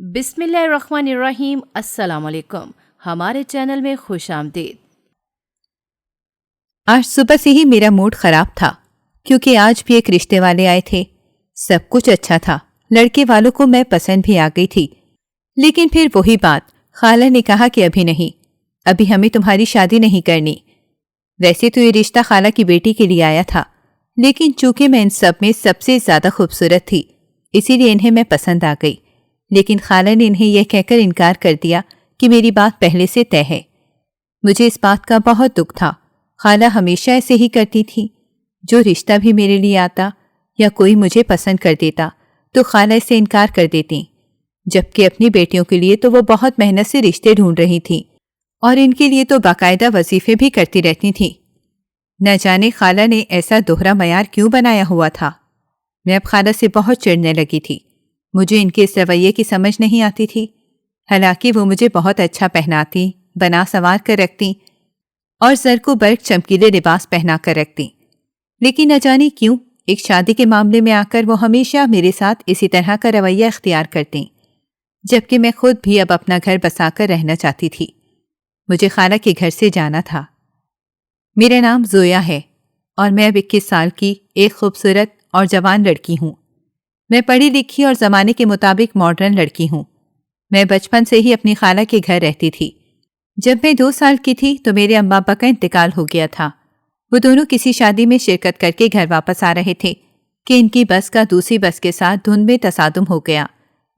بسم اللہ الرحمن الرحیم۔ السلام علیکم، ہمارے چینل میں خوش آمدید۔ آج صبح سے ہی میرا موڈ خراب تھا کیونکہ آج بھی ایک رشتے والے آئے تھے۔ سب کچھ اچھا تھا، لڑکے والوں کو میں پسند بھی آ گئی تھی، لیکن پھر وہی بات، خالہ نے کہا کہ ابھی نہیں، ابھی ہمیں تمہاری شادی نہیں کرنی۔ ویسے تو یہ رشتہ خالہ کی بیٹی کے لیے آیا تھا، لیکن چونکہ میں ان سب میں سب سے زیادہ خوبصورت تھی اسی لیے انہیں میں پسند آ گئی، لیکن خالہ نے انہیں یہ کہہ کر انکار کر دیا کہ میری بات پہلے سے طے ہے۔ مجھے اس بات کا بہت دکھ تھا۔ خالہ ہمیشہ ایسے ہی کرتی تھی، جو رشتہ بھی میرے لیے آتا یا کوئی مجھے پسند کر دیتا تو خالہ اسے انکار کر دیتی، جبکہ اپنی بیٹیوں کے لیے تو وہ بہت محنت سے رشتے ڈھونڈ رہی تھی اور ان کے لیے تو باقاعدہ وظیفے بھی کرتی رہتی تھی۔ نہ جانے خالہ نے ایسا دوہرا معیار کیوں بنایا ہوا تھا۔ میں اب خالہ سے بہت چڑھنے لگی تھی۔ مجھے ان کے اس رویے کی سمجھ نہیں آتی تھی۔ حالانکہ وہ مجھے بہت اچھا پہناتی، بنا سنوار کر رکھتی اور زر کو برق چمکیلے لباس پہنا کر رکھتی، لیکن نہ جانے کیوں ایک شادی کے معاملے میں آ کر وہ ہمیشہ میرے ساتھ اسی طرح کا رویہ اختیار کرتی، جبکہ میں خود بھی اب اپنا گھر بسا کر رہنا چاہتی تھی۔ مجھے خالہ کے گھر سے جانا تھا۔ میرا نام زویا ہے اور میں اب 21 سال کی ایک خوبصورت اور جوان لڑکی ہوں۔ میں پڑھی لکھی اور زمانے کے مطابق ماڈرن لڑکی ہوں۔ میں بچپن سے ہی اپنی خالہ کے گھر رہتی تھی۔ جب میں 2 سال کی تھی تو میرے اماں ابا کا انتقال ہو گیا تھا۔ وہ دونوں کسی شادی میں شرکت کر کے گھر واپس آ رہے تھے کہ ان کی بس کا دوسری بس کے ساتھ دھند میں تصادم ہو گیا،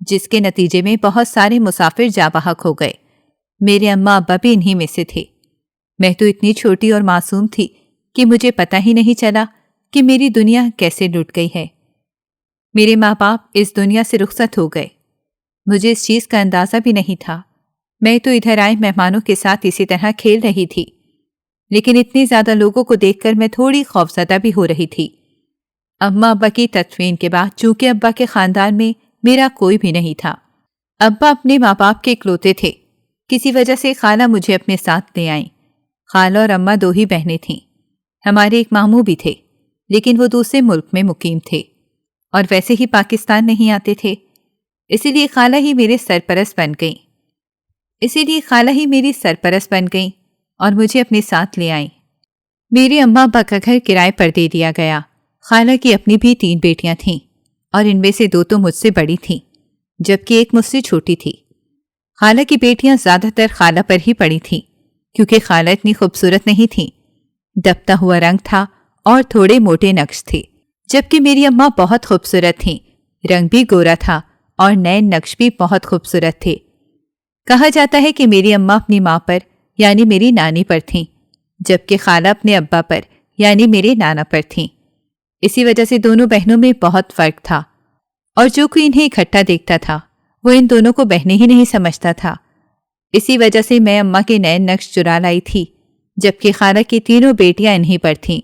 جس کے نتیجے میں بہت سارے مسافر جاں بحق ہو گئے۔ میرے اماں ابا بھی انہی میں سے تھے۔ میں تو اتنی چھوٹی اور معصوم تھی کہ مجھے پتہ ہی نہیں چلا کہ میری دنیا کیسے لٹ گئی ہے۔ میرے ماں باپ اس دنیا سے رخصت ہو گئے۔ مجھے اس چیز کا اندازہ بھی نہیں تھا۔ میں تو ادھر آئے مہمانوں کے ساتھ اسی طرح کھیل رہی تھی، لیکن اتنے زیادہ لوگوں کو دیکھ کر میں تھوڑی خوفزدہ بھی ہو رہی تھی۔ اماں ابا کی تدفین کے بعد چونکہ ابا کے خاندان میں میرا کوئی بھی نہیں تھا، ابا اپنے ماں باپ کے اکلوتے تھے، کسی وجہ سے خالہ مجھے اپنے ساتھ لے آئیں۔ خالہ اور اماں 2 ہی بہنیں تھیں۔ ہمارے ایک ماموں بھی تھے، لیکن وہ دوسرے ملک میں مقیم تھے اور ویسے ہی پاکستان نہیں آتے تھے، اسی لیے خالہ ہی میری سرپرست بن گئیں اور مجھے اپنے ساتھ لے آئیں۔ میرے اماں ابا کا گھر کرائے پر دے دیا گیا۔ خالہ کی اپنی بھی 3 بیٹیاں تھیں اور ان میں سے 2 تو مجھ سے بڑی تھیں، جبکہ ایک مجھ سے چھوٹی تھی۔ خالہ کی بیٹیاں زیادہ تر خالہ پر ہی پڑی تھیں، کیونکہ خالہ اتنی خوبصورت نہیں تھیں۔ دبتا ہوا رنگ تھا اور تھوڑے موٹے نقش تھے، جبکہ میری اماں بہت خوبصورت تھیں، رنگ بھی گورا تھا اور نئے نقش بھی بہت خوبصورت تھے۔ کہا جاتا ہے کہ میری اماں اپنی ماں پر یعنی میری نانی پر تھیں، جبکہ خالہ اپنے ابا پر یعنی میرے نانا پر تھیں۔ اسی وجہ سے دونوں بہنوں میں بہت فرق تھا، اور جو کوئی انہیں اکٹھا دیکھتا تھا وہ ان دونوں کو بہنیں ہی نہیں سمجھتا تھا۔ اسی وجہ سے میں اماں کے نئے نقش چرا لائی تھی، جبکہ خالہ کی 3 بیٹیاں انہی پر تھیں۔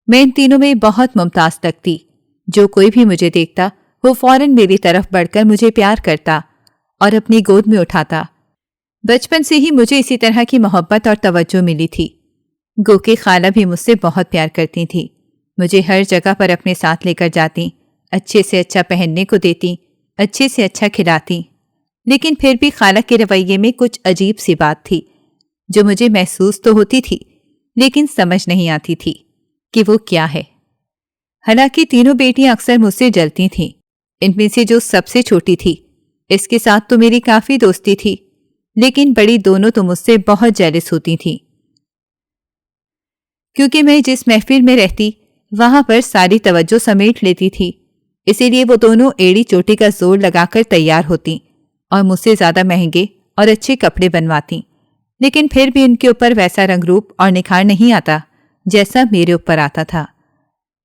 میں ان تینوں میں بہت ممتاز لگتی۔ جو کوئی بھی مجھے دیکھتا وہ فوراً میری طرف بڑھ کر مجھے پیار کرتا اور اپنی گود میں اٹھاتا۔ بچپن سے ہی مجھے اسی طرح کی محبت اور توجہ ملی تھی۔ گو کہ خالہ بھی مجھ سے بہت پیار کرتی تھی، مجھے ہر جگہ پر اپنے ساتھ لے کر جاتی، اچھے سے اچھا پہننے کو دیتی، اچھے سے اچھا کھلاتی، لیکن پھر بھی خالہ کے رویے میں کچھ عجیب سی بات تھی جو مجھے محسوس تو ہوتی تھی لیکن سمجھ نہیں آتی تھی کہ وہ کیا ہے۔ حالانکہ 3 بیٹیاں اکثر مجھ سے جلتی تھیں۔ ان میں سے جو سب سے چھوٹی تھی اس کے ساتھ تو میری کافی دوستی تھی، لیکن بڑی دونوں تو مجھ سے بہت جیلس ہوتی تھیں، کیونکہ میں جس محفل میں رہتی وہاں پر ساری توجہ سمیٹ لیتی تھی، اسی لیے وہ دونوں ایڑی چوٹی کا زور لگا کر تیار ہوتی اور مجھ سے زیادہ مہنگے اور اچھے کپڑے بنواتی، لیکن پھر بھی ان کے اوپر ویسا رنگ روپ اور نکھار نہیں آتا جیسا میرے اوپر آتا تھا۔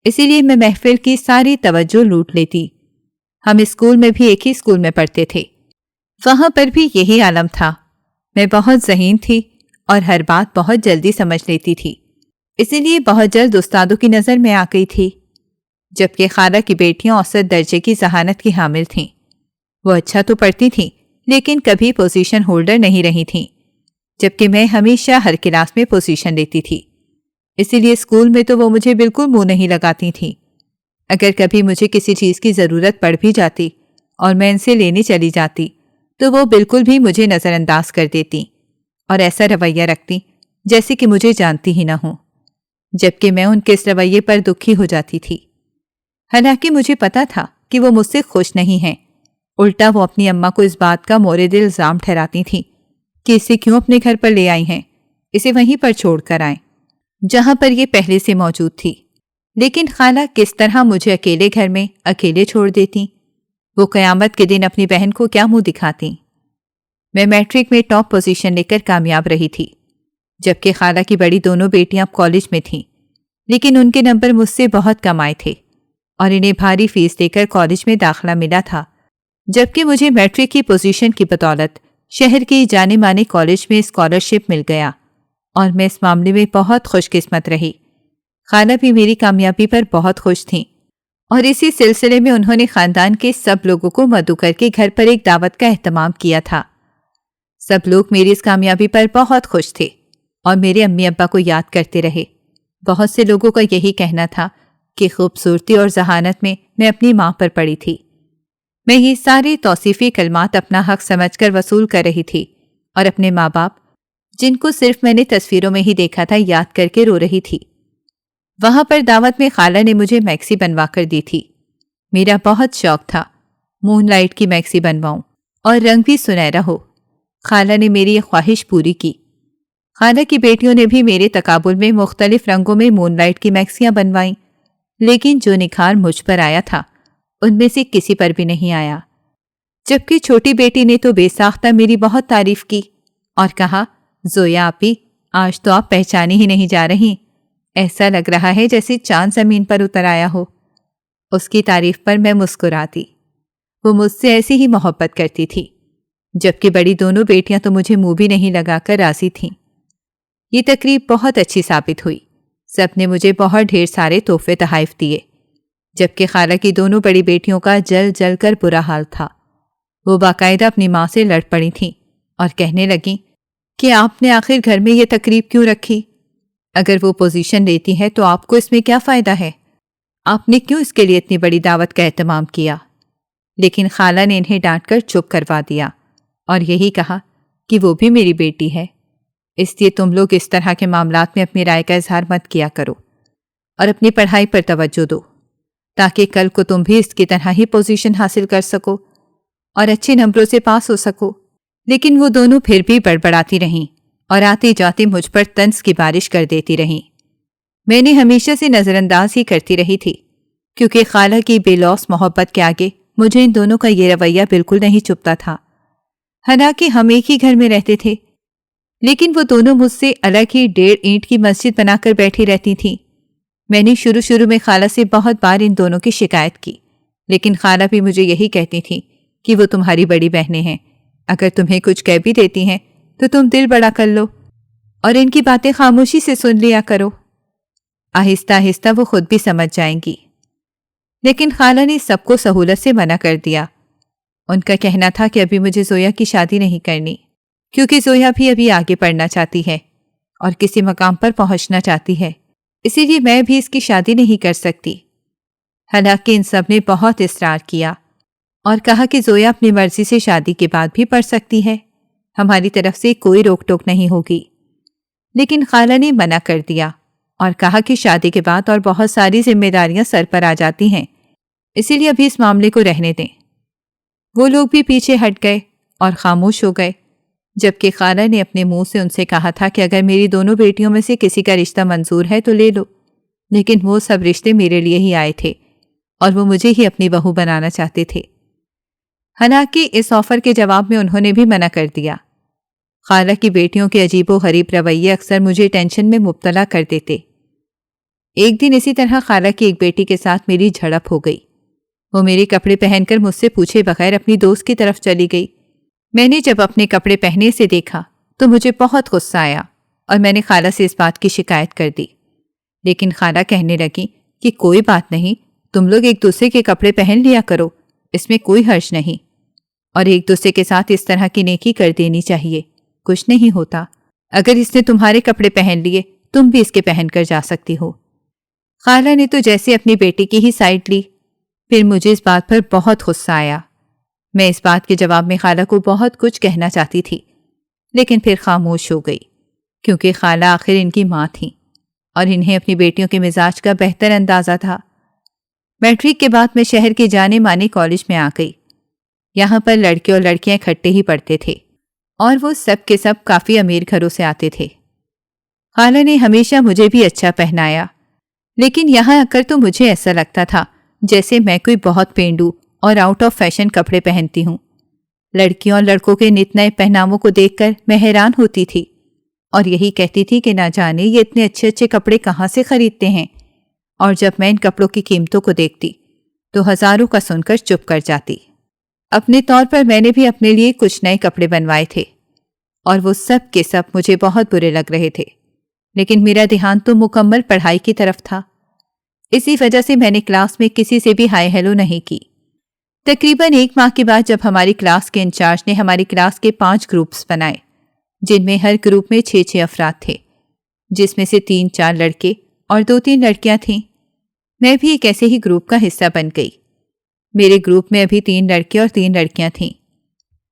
اسی لیے میں محفل کی ساری توجہ لوٹ لیتی۔ ہم اسکول میں بھی ایک ہی اسکول میں پڑھتے تھے، وہاں پر بھی یہی عالم تھا۔ میں بہت ذہین تھی اور ہر بات بہت جلدی سمجھ لیتی تھی، اسی لیے بہت جلد استادوں کی نظر میں آ گئی تھی، جبکہ خالہ کی بیٹیاں اوسط درجے کی ذہانت کی حامل تھیں۔ وہ اچھا تو پڑھتی تھیں لیکن کبھی پوزیشن ہولڈر نہیں رہی تھیں، جبکہ میں ہمیشہ ہر کلاس میں پوزیشن لیتی تھی۔ اسی لیے اسکول میں تو وہ مجھے بالکل منہ نہیں لگاتی تھیں۔ اگر کبھی مجھے کسی چیز کی ضرورت پڑ بھی جاتی اور میں ان سے لینے چلی جاتی تو وہ بالکل بھی مجھے نظر انداز کر دیتی اور ایسا رویہ رکھتی جیسے کہ مجھے جانتی ہی نہ ہوں، جبکہ میں ان کے اس رویے پر دکھی ہو جاتی تھی۔ حالانکہ مجھے پتا تھا کہ وہ مجھ سے خوش نہیں ہیں، الٹا وہ اپنی اماں کو اس بات کا مورد الزام ٹھہراتی تھیں کہ اسے کیوں اپنے گھر پر لے آئی ہیں، اسے وہیں پر چھوڑ کر آئیں جہاں پر یہ پہلے سے موجود تھی۔ لیکن خالہ کس طرح مجھے اکیلے گھر میں اکیلے چھوڑ دیتی؟ وہ قیامت کے دن اپنی بہن کو کیا منہ دکھاتی؟ میں میٹرک میں ٹاپ پوزیشن لے کر کامیاب رہی تھی، جبکہ خالہ کی بڑی دونوں بیٹیاں اب کالج میں تھیں، لیکن ان کے نمبر مجھ سے بہت کم آئے تھے اور انہیں بھاری فیس دے کر کالج میں داخلہ ملا تھا، جبکہ مجھے میٹرک کی پوزیشن کی بدولت شہر کے جانے مانے کالج میں اسکالرشپ مل گیا اور میں اس معاملے میں بہت خوش قسمت رہی۔ خالہ بھی میری کامیابی پر بہت خوش تھیں اور اسی سلسلے میں انہوں نے خاندان کے سب لوگوں کو مدعو کر کے گھر پر ایک دعوت کا اہتمام کیا تھا۔ سب لوگ میری اس کامیابی پر بہت خوش تھے اور میرے امی ابا کو یاد کرتے رہے۔ بہت سے لوگوں کا یہی کہنا تھا کہ خوبصورتی اور ذہانت میں اپنی ماں پر پڑی تھی۔ میں یہ سارے توصیفی کلمات اپنا حق سمجھ کر وصول کر رہی تھی اور اپنے ماں باپ، جن کو صرف میں نے تصویروں میں ہی دیکھا تھا، یاد کر کے رو رہی تھی۔ وہاں پر دعوت میں خالہ نے مجھے میکسی بنوا کر دی تھی۔ میرا بہت شوق تھا مون لائٹ کی میکسی بنواؤں اور رنگ بھی سنہرا ہو۔ خالہ نے میری یہ خواہش پوری کی۔ خالہ کی بیٹیوں نے بھی میرے تقابل میں مختلف رنگوں میں مون لائٹ کی میکسیاں بنوائیں، لیکن جو نکھار مجھ پر آیا تھا ان میں سے کسی پر بھی نہیں آیا۔ جبکہ چھوٹی بیٹی نے تو بے ساختہ میری بہت تعریف کی اور کہا، زویا آپی، آج تو آپ پہچانی ہی نہیں جا رہی، ایسا لگ رہا ہے جیسے چاند زمین پر اتر آیا ہو۔ اس کی تعریف پر میں مسکراتی۔ وہ مجھ سے ایسی ہی محبت کرتی تھی، جبکہ بڑی دونوں بیٹیاں تو مجھے منہ بھی نہیں لگا کر راضی تھیں۔ یہ تقریب بہت اچھی ثابت ہوئی۔ سب نے مجھے بہت ڈھیر سارے تحفے تحائف دیے، جبکہ خالہ کی دونوں بڑی بیٹیوں کا جل جل کر برا حال تھا۔ وہ باقاعدہ اپنی ماں سے لڑ پڑی تھیں اور کہنے لگیں کہ آپ نے آخر گھر میں یہ تقریب کیوں رکھی؟ اگر وہ پوزیشن لیتی ہے تو آپ کو اس میں کیا فائدہ ہے؟ آپ نے کیوں اس کے لیے اتنی بڑی دعوت کا اہتمام کیا؟ لیکن خالہ نے انہیں ڈانٹ کر چپ کروا دیا اور یہی کہا کہ وہ بھی میری بیٹی ہے، اس لیے تم لوگ اس طرح کے معاملات میں اپنی رائے کا اظہار مت کیا کرو اور اپنی پڑھائی پر توجہ دو، تاکہ کل کو تم بھی اس کی طرح ہی پوزیشن حاصل کر سکو اور اچھے نمبروں سے پاس ہو سکو۔ لیکن وہ دونوں پھر بھی بڑبڑاتی رہیں اور آتے جاتے مجھ پر طنز کی بارش کر دیتی رہیں۔ میں نے ہمیشہ سے نظر انداز ہی کرتی رہی تھی، کیونکہ خالہ کی بے لوث محبت کے آگے مجھے ان دونوں کا یہ رویہ بالکل نہیں چبھتا تھا۔ حالانکہ ہم ایک ہی گھر میں رہتے تھے، لیکن وہ دونوں مجھ سے الگ ہی 1.5 اینٹ کی مسجد بنا کر بیٹھی رہتی تھیں۔ میں نے شروع میں خالہ سے بہت بار ان دونوں کی شکایت کی، لیکن خالہ بھی مجھے یہی کہتی تھیں کہ وہ تمہاری بڑی بہنیں ہیں، اگر تمہیں کچھ کہہ بھی دیتی ہیں تو تم دل بڑا کر لو اور ان کی باتیں خاموشی سے سن لیا کرو، آہستہ آہستہ وہ خود بھی سمجھ جائیں گی۔ لیکن خالہ نے سب کو سہولت سے منع کر دیا۔ ان کا کہنا تھا کہ ابھی مجھے زویا کی شادی نہیں کرنی، کیونکہ زویا بھی ابھی آگے پڑھنا چاہتی ہے اور کسی مقام پر پہنچنا چاہتی ہے، اسی لیے میں بھی اس کی شادی نہیں کر سکتی۔ حالانکہ ان سب نے بہت اصرار کیا اور کہا کہ زویا اپنی مرضی سے شادی کے بعد بھی پڑھ سکتی ہے، ہماری طرف سے کوئی روک ٹوک نہیں ہوگی۔ لیکن خالہ نے منع کر دیا اور کہا کہ شادی کے بعد اور بہت ساری ذمہ داریاں سر پر آ جاتی ہیں، اسی لیے ابھی اس معاملے کو رہنے دیں۔ وہ لوگ بھی پیچھے ہٹ گئے اور خاموش ہو گئے، جبکہ خالہ نے اپنے منہ سے ان سے کہا تھا کہ اگر میری دونوں بیٹیوں میں سے کسی کا رشتہ منظور ہے تو لے لو، لیکن وہ سب رشتے میرے لیے ہی آئے تھے اور وہ مجھے ہی اپنی بہو بنانا چاہتے تھے۔ حالانکہ اس آفر کے جواب میں انہوں نے بھی منع کر دیا۔ خالہ کی بیٹیوں کے عجیب و غریب رویے اکثر مجھے ٹینشن میں مبتلا کر دیتے۔ ایک دن اسی طرح خالہ کی ایک بیٹی کے ساتھ میری جھڑپ ہو گئی۔ وہ میرے کپڑے پہن کر مجھ سے پوچھے بغیر اپنی دوست کی طرف چلی گئی۔ میں نے جب اپنے کپڑے پہنے سے دیکھا تو مجھے بہت غصہ آیا اور میں نے خالہ سے اس بات کی شکایت کر دی، لیکن خالہ کہنے لگی کہ کوئی بات نہیں، تم لوگ ایک دوسرے کے کپڑے پہن لیا کرو، اس میں کوئی حرج نہیں، اور ایک دوسرے کے ساتھ اس طرح کی نیکی کر دینی چاہیے، کچھ نہیں ہوتا، اگر اس نے تمہارے کپڑے پہن لیے تم بھی اس کے پہن کر جا سکتی ہو۔ خالہ نے تو جیسے اپنی بیٹی کی ہی سائڈ لی۔ پھر مجھے اس بات پر بہت غصہ آیا۔ میں اس بات کے جواب میں خالہ کو بہت کچھ کہنا چاہتی تھی، لیکن پھر خاموش ہو گئی، کیونکہ خالہ آخر ان کی ماں تھیں اور انہیں اپنی بیٹیوں کے مزاج کا بہتر اندازہ تھا۔ میٹرک کے بعد میں شہر کے جانے مانے کالج میں آ گئی۔ یہاں پر لڑکے اور لڑکیاں اکٹھے ہی پڑھتے تھے اور وہ سب کے سب کافی امیر گھروں سے آتے تھے۔ خالہ نے ہمیشہ مجھے بھی اچھا پہنایا، لیکن یہاں آ کر تو مجھے ایسا لگتا تھا جیسے میں کوئی بہت پینڈو اور آؤٹ آف فیشن کپڑے پہنتی ہوں۔ لڑکیوں اور لڑکوں کے نت نئے پہناووں کو دیکھ کر میں حیران ہوتی تھی اور یہی کہتی تھی کہ نہ جانے یہ اتنے اچھے اچھے کپڑے کہاں سے خریدتے ہیں، اور جب میں ان کپڑوں کی قیمتوں کو دیکھتی تو ہزاروں کا سن کر چپ کر جاتی۔ اپنے طور پر میں نے بھی اپنے لیے کچھ نئے کپڑے بنوائے تھے اور وہ سب کے سب مجھے بہت برے لگ رہے تھے، لیکن میرا دھیان تو مکمل پڑھائی کی طرف تھا۔ اسی وجہ سے میں نے کلاس میں کسی سے بھی ہائی ہیلو نہیں کی۔ تقریباً 1 ماہ کے بعد جب ہماری کلاس کے انچارج نے ہماری کلاس کے 5 گروپس بنائے، جن میں ہر گروپ میں 6 افراد تھے، جس میں سے 3-4 لڑکے اور 2-3 لڑکیاں تھیں۔ میں بھی ایک ایسے ہی گروپ کا حصہ بن گئی۔ میرے گروپ میں ابھی 3 لڑکے اور 3 لڑکیاں تھیں۔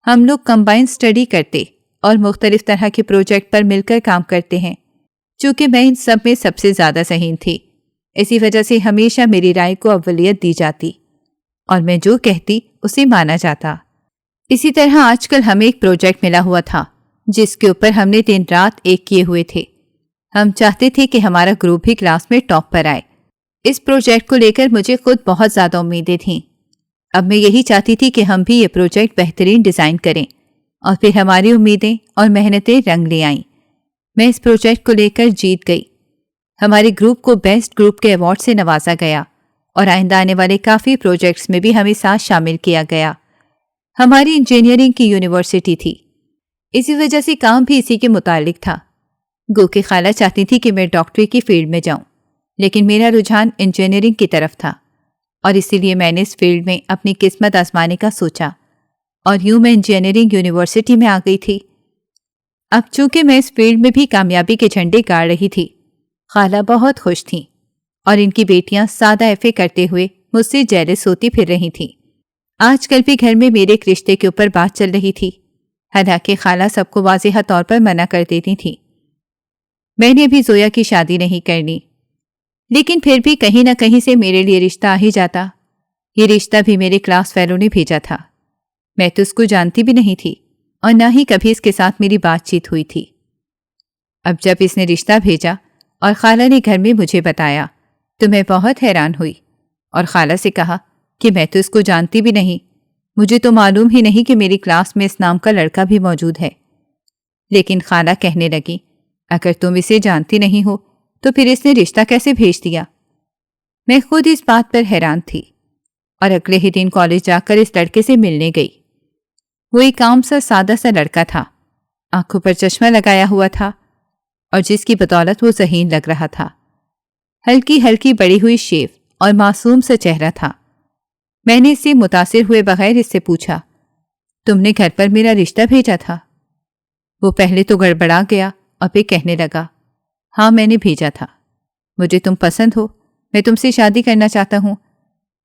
ہم لوگ کمبائن سٹڈی کرتے اور مختلف طرح کے پروجیکٹ پر مل کر کام کرتے ہیں۔ چونکہ میں ان سب میں سب سے زیادہ ذہین تھی، اسی وجہ سے ہمیشہ میری رائے کو اولویت دی جاتی اور میں جو کہتی اسے مانا جاتا۔ اسی طرح آج کل ہمیں ایک پروجیکٹ ملا ہوا تھا جس کے اوپر ہم نے دن رات ایک کیے ہوئے تھے۔ ہم چاہتے تھے کہ ہمارا گروپ بھی کلاس میں ٹاپ پر آئے۔ اس پروجیکٹ کو لے کر مجھے خود بہت زیادہ امیدیں تھیں۔ اب میں یہی چاہتی تھی کہ ہم بھی یہ پروجیکٹ بہترین ڈیزائن کریں اور پھر ہماری امیدیں اور محنتیں رنگ لے آئیں۔ میں اس پروجیکٹ کو لے کر جیت گئی۔ ہمارے گروپ کو بیسٹ گروپ کے ایوارڈ سے نوازا گیا اور آئندہ آنے والے کافی پروجیکٹس میں بھی ہمیں ساتھ شامل کیا گیا۔ ہماری انجینئرنگ کی یونیورسٹی تھی، اسی وجہ سے کام بھی اسی کے متعلق تھا۔ گو کہ خالہ چاہتی تھی کہ میں ڈاکٹری کی فیلڈ میں جاؤں، لیکن میرا رجحان انجینئرنگ کی طرف تھا اور اسی لیے میں نے اس فیلڈ میں اپنی قسمت آزمانے کا سوچا اور یوں میں انجینئرنگ یونیورسٹی میں آ گئی تھی۔ اب چونکہ میں اس فیلڈ میں بھی کامیابی کے جھنڈے گاڑ رہی تھی، خالہ بہت خوش تھیں اور ان کی بیٹیاں سادہ ایفے کرتے ہوئے مجھ سے جیلس ہوتی پھر رہی تھیں۔ آج کل بھی گھر میں میرے ایک رشتے کے اوپر بات چل رہی تھی، حالانکہ خالہ سب کو واضح طور پر منع کر دیتی تھیں۔ میں نے ابھی زویا کی شادی نہیں کرنی، لیکن پھر بھی کہیں نہ کہیں سے میرے لیے رشتہ آ ہی جاتا۔ یہ رشتہ بھی میرے کلاس فیلو نے بھیجا تھا۔ میں تو اس کو جانتی بھی نہیں تھی اور نہ ہی کبھی اس کے ساتھ میری بات چیت ہوئی تھی۔ اب جب اس نے رشتہ بھیجا اور خالہ نے گھر میں مجھے بتایا تو میں بہت حیران ہوئی اور خالہ سے کہا کہ میں تو اس کو جانتی بھی نہیں، مجھے تو معلوم ہی نہیں کہ میری کلاس میں اس نام کا لڑکا بھی موجود ہے۔ لیکن خالہ کہنے لگی، اگر تم اسے جانتی نہیں ہو تو پھر اس نے رشتہ کیسے بھیج دیا؟ میں خود اس بات پر حیران تھی اور اگلے ہی دن کالج جا کر اس لڑکے سے ملنے گئی۔ وہ ایک عام سا سادہ سا لڑکا تھا، آنکھوں پر چشمہ لگایا ہوا تھا اور جس کی بدولت وہ ذہین لگ رہا تھا۔ ہلکی ہلکی بڑی ہوئی شیو اور معصوم سا چہرہ تھا۔ میں نے اس سے متاثر ہوئے بغیر اس سے پوچھا، تم نے گھر پر میرا رشتہ بھیجا تھا؟ وہ پہلے تو گڑبڑا گیا اور پھر کہنے لگا، ہاں میں نے بھیجا تھا، مجھے تم پسند ہو، میں تم سے شادی کرنا چاہتا ہوں،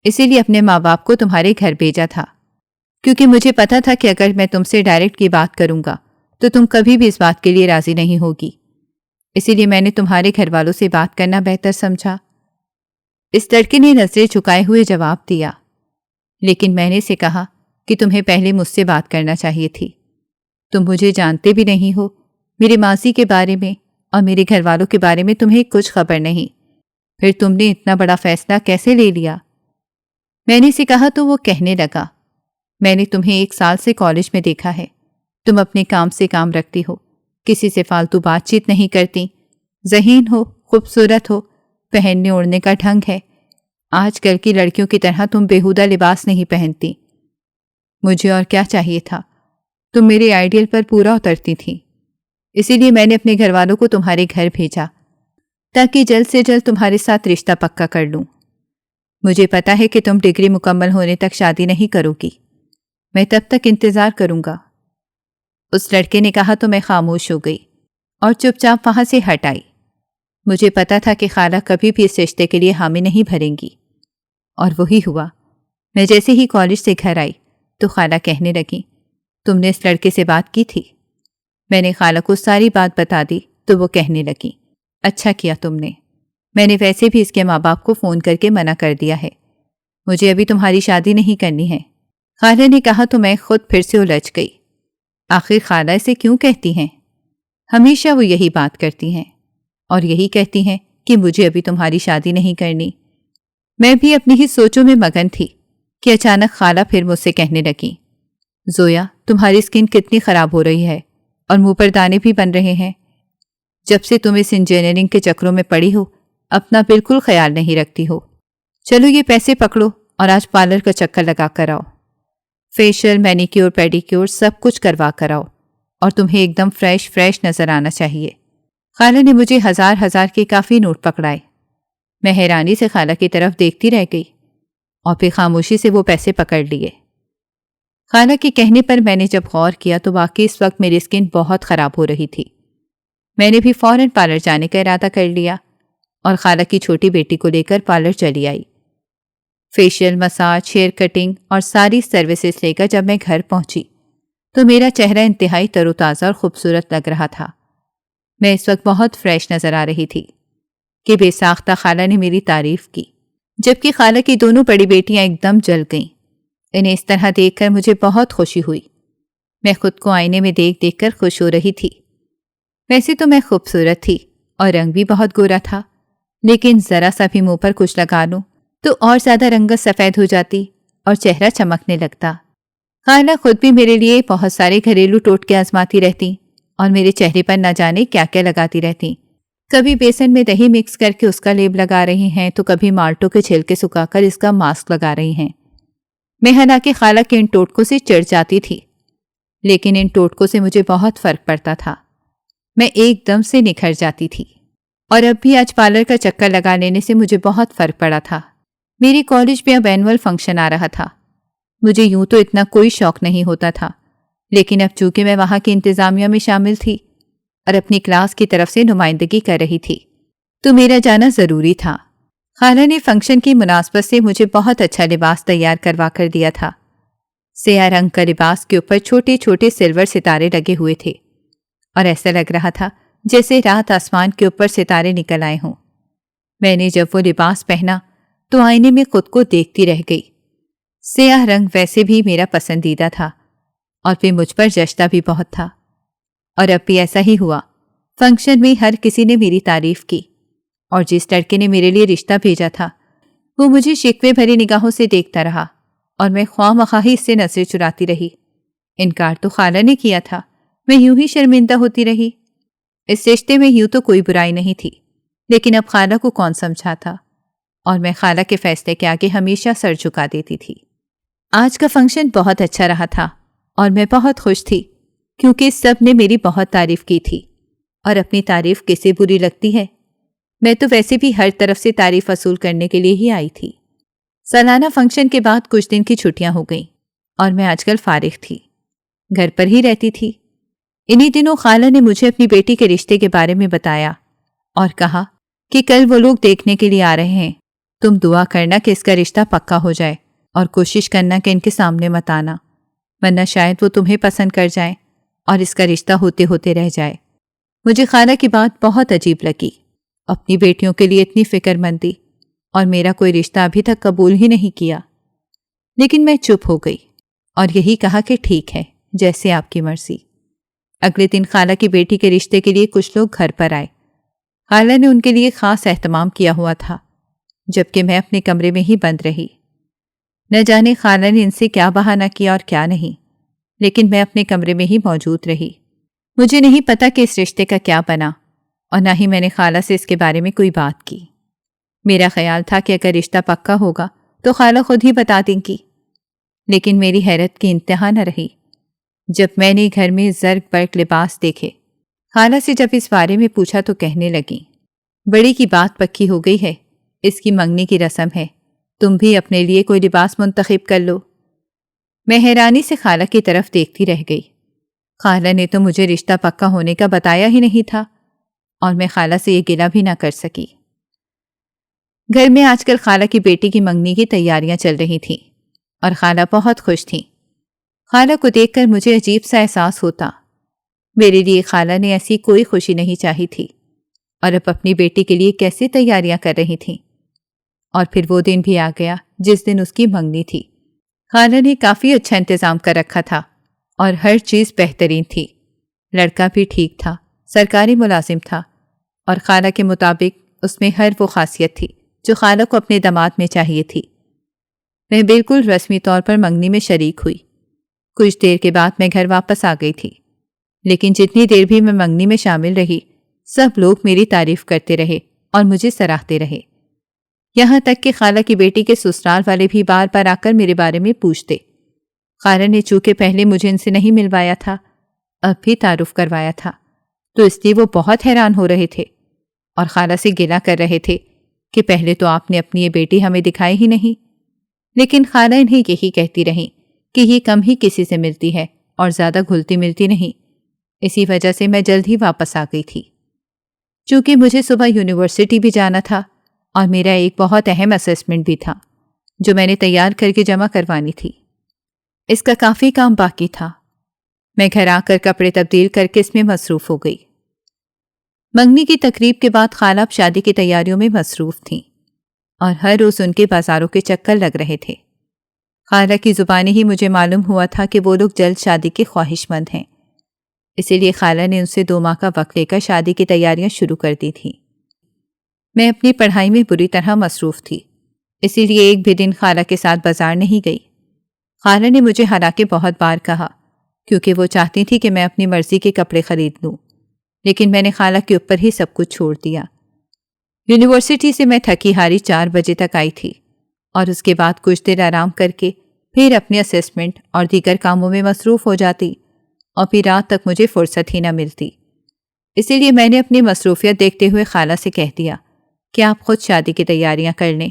اسی لیے اپنے ماں باپ کو تمہارے گھر بھیجا تھا، کیونکہ مجھے پتا تھا کہ اگر میں تم سے ڈائریکٹ یہ بات کروں گا تو تم کبھی بھی اس بات کے لیے راضی نہیں ہوگی، اسی لیے میں نے تمہارے گھر والوں سے بات کرنا بہتر سمجھا۔ اس لڑکے نے نظریں جھکائے ہوئے جواب دیا، لیکن میں نے اسے کہا کہ تمہیں پہلے مجھ سے بات کرنا چاہیے تھی، تم مجھے جانتے بھی نہیں ہو، میرے ماضی کے بارے میں اور میرے گھر والوں کے بارے میں تمہیں کچھ خبر نہیں، پھر تم نے اتنا بڑا فیصلہ کیسے لے لیا؟ میں نے اسے کہا تو وہ کہنے لگا، میں نے تمہیں 1 سال سے کالج میں دیکھا ہے، تم اپنے کام سے کام رکھتی ہو، کسی سے فالتو بات چیت نہیں کرتی، ذہین ہو، خوبصورت ہو، پہننے اوڑھنے کا ڈھنگ ہے، آج کل کی لڑکیوں کی طرح تم بیہودہ لباس نہیں پہنتی۔ مجھے اور کیا چاہیے تھا؟ تم میرے آئیڈیل پر پورا اترتی تھی، اسی لیے میں نے اپنے گھر والوں کو تمہارے گھر بھیجا تاکہ جلد سے جلد تمہارے ساتھ رشتہ پکا کر لوں۔ مجھے پتا ہے کہ تم ڈگری مکمل ہونے تک شادی نہیں کرو گی، میں تب تک انتظار کروں گا۔ اس لڑکے نے کہا تو میں خاموش ہو گئی اور چپ چاپ وہاں سے ہٹ آئی۔ مجھے پتا تھا کہ خالہ کبھی بھی اس رشتے کے لیے حامی نہیں بھریں گی، اور وہی ہوا۔ میں جیسے ہی کالج سے گھر آئی تو خالہ کہنے لگیں، تم نے اس لڑکے سے بات کی تھی؟ میں نے خالہ کو ساری بات بتا دی تو وہ کہنے لگیں، اچھا کیا تم نے، میں نے ویسے بھی اس کے ماں باپ کو فون کر کے منع کر دیا ہے، مجھے ابھی تمہاری شادی نہیں کرنی ہے۔ خالہ نے کہا تو میں خود پھر سے الجھ گئی، آخر خالہ اسے کیوں کہتی ہیں؟ ہمیشہ وہ یہی بات کرتی ہیں اور یہی کہتی ہیں کہ مجھے ابھی تمہاری شادی نہیں کرنی۔ میں بھی اپنی ہی سوچوں میں مگن تھی کہ اچانک خالہ پھر مجھ سے کہنے لگیں، زویا تمہاری اسکن کتنی خراب ہو رہی ہے اور منہ پر دانے بھی بن رہے ہیں، جب سے تم اس انجینئرنگ کے چکروں میں پڑی ہو اپنا بالکل خیال نہیں رکھتی ہو۔ چلو یہ پیسے پکڑو اور آج پارلر کا چکر لگا کر آؤ، فیشل مینیکیور پیڈیکیور سب کچھ کروا کر آؤ اور تمہیں ایک دم فریش نظر آنا چاہیے۔ خالہ نے مجھے ہزار کے کافی نوٹ پکڑائے۔ میں حیرانی سے خالہ کی طرف دیکھتی رہ گئی اور پھر خاموشی سے وہ پیسے پکڑ لیے۔ خالہ کے کہنے پر میں نے جب غور کیا تو واقعی اس وقت میری اسکن بہت خراب ہو رہی تھی۔ میں نے بھی فوراً پارلر جانے کا ارادہ کر لیا اور خالہ کی چھوٹی بیٹی کو لے کر پارلر چلی آئی۔ فیشل، مساج، ہیئر کٹنگ اور ساری سروسز لے کر جب میں گھر پہنچی تو میرا چہرہ انتہائی تر و تازہ اور خوبصورت لگ رہا تھا۔ میں اس وقت بہت فریش نظر آ رہی تھی کہ بے ساختہ خالہ نے میری تعریف کی، جبکہ خالہ کی دونوں بڑی بیٹیاں ایک دم جل گئیں۔ انہیں اس طرح دیکھ کر مجھے بہت خوشی ہوئی۔ میں خود کو آئینے میں دیکھ کر خوش ہو رہی تھی۔ ویسے تو میں خوبصورت تھی اور رنگ بھی بہت گورا تھا، لیکن ذرا سا بھی منہ پر کچھ لگا لوں تو اور زیادہ رنگت سفید ہو جاتی اور چہرہ چمکنے لگتا۔ خالہ خود بھی میرے لیے بہت سارے گھریلو ٹوٹکے آزماتی رہتی اور میرے چہرے پر نہ جانے کیا کیا لگاتی رہتی۔ کبھی بیسن میں دہی مکس کر کے اس کا لیپ لگا رہی ہیں تو کبھی مالٹوں کے چھلکے سکھا کر اس کا ماسک لگا رہی ہیں۔ میں حالانکہ خالہ کے ان ٹوٹکوں سے چڑ جاتی تھی، لیکن ان ٹوٹکوں سے مجھے بہت فرق پڑتا تھا۔ میں ایک دم سے نکھر جاتی تھی اور اب بھی آج پارلر کا چکر لگا لینے سے مجھے بہت فرق پڑا تھا۔ میری کالج میں اب اینول فنکشن آ رہا تھا۔ مجھے یوں تو اتنا کوئی شوق نہیں ہوتا تھا، لیکن اب چونکہ میں وہاں کی انتظامیہ میں شامل تھی اور اپنی کلاس کی طرف سے نمائندگی کر رہی تھی تو میرا جانا ضروری تھا۔ خالہ نے فنکشن کی مناسبت سے مجھے بہت اچھا لباس تیار کروا کر دیا تھا۔ سیاہ رنگ کا لباس کے اوپر چھوٹے چھوٹے سلور ستارے لگے ہوئے تھے اور ایسا لگ رہا تھا جیسے رات آسمان کے اوپر ستارے نکل آئے ہوں۔ میں نے جب وہ لباس پہنا تو آئینے میں خود کو دیکھتی رہ گئی۔ سیاہ رنگ ویسے بھی میرا پسندیدہ تھا اور پھر مجھ پر جچتا بھی بہت تھا، اور اب بھی ایسا ہی ہوا۔ فنکشن میں ہر کسی نے میری تعریف کی اور جس لڑکے نے میرے لیے رشتہ بھیجا تھا وہ مجھے شکوے بھری نگاہوں سے دیکھتا رہا اور میں خواہ مخواہ اس سے نظریں چراتی رہی۔ انکار تو خالہ نے کیا تھا، میں یوں ہی شرمندہ ہوتی رہی۔ اس رشتے میں یوں تو کوئی برائی نہیں تھی، لیکن اب خالہ کو کون سمجھاتا، اور میں خالہ کے فیصلے کے آگے ہمیشہ سر جھکا دیتی تھی۔ آج کا فنکشن بہت اچھا رہا تھا اور میں بہت خوش تھی کیونکہ سب نے میری بہت تعریف کی تھی، اور اپنی تعریف کسے بری لگتی ہے؟ میں تو ویسے بھی ہر طرف سے تعریف وصول کرنے کے لیے ہی آئی تھی۔ سالانہ فنکشن کے بعد کچھ دن کی چھٹیاں ہو گئیں اور میں آج کل فارغ تھی، گھر پر ہی رہتی تھی۔ انہی دنوں خالہ نے مجھے اپنی بیٹی کے رشتے کے بارے میں بتایا اور کہا کہ کل وہ لوگ دیکھنے کے لیے آ رہے ہیں، تم دعا کرنا کہ اس کا رشتہ پکا ہو جائے اور کوشش کرنا کہ ان کے سامنے مت آنا، ورنہ شاید وہ تمہیں پسند کر جائیں اور اس کا رشتہ ہوتے ہوتے رہ جائے۔ مجھے خالہ کی بات بہت عجیب لگی، اپنی بیٹیوں کے لیے اتنی فکر مندی، اور میرا کوئی رشتہ ابھی تک قبول ہی نہیں کیا۔ لیکن میں چپ ہو گئی اور یہی کہا کہ ٹھیک ہے، جیسے آپ کی مرضی۔ اگلے دن خالہ کی بیٹی کے رشتے کے لیے کچھ لوگ گھر پر آئے۔ خالہ نے ان کے لیے خاص اہتمام کیا ہوا تھا، جبکہ میں اپنے کمرے میں ہی بند رہی۔ نہ جانے خالہ نے ان سے کیا بہانہ کیا اور کیا نہیں، لیکن میں اپنے کمرے میں ہی موجود رہی۔ مجھے نہیں پتا کہ اس رشتے کا کیا بنا، اور نہ ہی میں نے خالہ سے اس کے بارے میں کوئی بات کی۔ میرا خیال تھا کہ اگر رشتہ پکا ہوگا تو خالہ خود ہی بتا دیں گی، لیکن میری حیرت کی انتہا نہ رہی جب میں نے گھر میں زرق برق لباس دیکھے۔ خالہ سے جب اس بارے میں پوچھا تو کہنے لگیں، بڑی کی بات پکی ہو گئی ہے، اس کی منگنی کی رسم ہے، تم بھی اپنے لیے کوئی لباس منتخب کر لو۔ میں حیرانی سے خالہ کی طرف دیکھتی رہ گئی۔ خالہ نے تو مجھے رشتہ پکا ہونے کا بتایا ہی نہیں تھا، اور میں خالہ سے یہ گلہ بھی نہ کر سکی۔ گھر میں آج کل خالہ کی بیٹی کی منگنی کی تیاریاں چل رہی تھیں اور خالہ بہت خوش تھیں۔ خالہ کو دیکھ کر مجھے عجیب سا احساس ہوتا۔ میرے لیے خالہ نے ایسی کوئی خوشی نہیں چاہی تھی، اور اب اپنی بیٹی کے لیے کیسے تیاریاں کر رہی تھیں۔ اور پھر وہ دن بھی آ گیا جس دن اس کی منگنی تھی۔ خالہ نے کافی اچھا انتظام کر رکھا تھا اور ہر چیز بہترین تھی۔ لڑکا بھی ٹھیک تھا، سرکاری ملازم تھا، اور خالہ کے مطابق اس میں ہر وہ خاصیت تھی جو خالہ کو اپنے داماد میں چاہیے تھی۔ میں بالکل رسمی طور پر منگنی میں شریک ہوئی۔ کچھ دیر کے بعد میں گھر واپس آ گئی تھی، لیکن جتنی دیر بھی میں منگنی میں شامل رہی، سب لوگ میری تعریف کرتے رہے اور مجھے سراہتے رہے۔ یہاں تک کہ خالہ کی بیٹی کے سسرال والے بھی بار بار آ کر میرے بارے میں پوچھتے۔ خالہ نے چونکہ پہلے مجھے ان سے نہیں ملوایا تھا، اب بھی تعارف کروایا تھا، تو اس لیے وہ بہت حیران ہو رہے تھے اور خالہ سے گلہ کر رہے تھے کہ پہلے تو آپ نے اپنی یہ بیٹی ہمیں دکھائی ہی نہیں۔ لیکن خالہ انہیں یہی کہتی رہیں کہ یہ کم ہی کسی سے ملتی ہے اور زیادہ گھلتی ملتی نہیں۔ اسی وجہ سے میں جلد ہی واپس آ گئی تھی۔ چونکہ مجھے صبح یونیورسٹی بھی جانا تھا اور میرا ایک بہت اہم اسسمنٹ بھی تھا جو میں نے تیار کر کے جمع کروانی تھی۔ اس کا کافی کام باقی تھا۔ میں گھر آ کر کپڑے تبدیل کر کے اس میں مصروف ہو گئی۔ منگنی کی تقریب کے بعد خالہ اب شادی کی تیاریوں میں مصروف تھیں اور ہر روز ان کے بازاروں کے چکر لگ رہے تھے۔ خالہ کی زبانی ہی مجھے معلوم ہوا تھا کہ وہ لوگ جلد شادی کے خواہش مند ہیں، اسی لیے خالہ نے ان سے 2 ماہ کا وقت لے کر شادی کی تیاریاں شروع کر دی تھیں۔ میں اپنی پڑھائی میں بری طرح مصروف تھی، اسی لیے ایک بھی دن خالہ کے ساتھ بازار نہیں گئی۔ خالہ نے مجھے حالانکہ بہت بار کہا، کیونکہ وہ چاہتی تھی کہ میں اپنی مرضی کے کپڑے خرید لوں، لیکن میں نے خالہ کے اوپر ہی سب کچھ چھوڑ دیا۔ یونیورسٹی سے میں تھکی ہاری 4 بجے تک آئی تھی اور اس کے بعد کچھ دیر آرام کر کے پھر اپنے اسسمنٹ اور دیگر کاموں میں مصروف ہو جاتی، اور پھر رات تک مجھے فرصت ہی نہ ملتی۔ اسی لیے میں نے اپنی مصروفیت دیکھتے ہوئے خالہ سے کہہ دیا کہ آپ خود شادی کی تیاریاں کر لیں،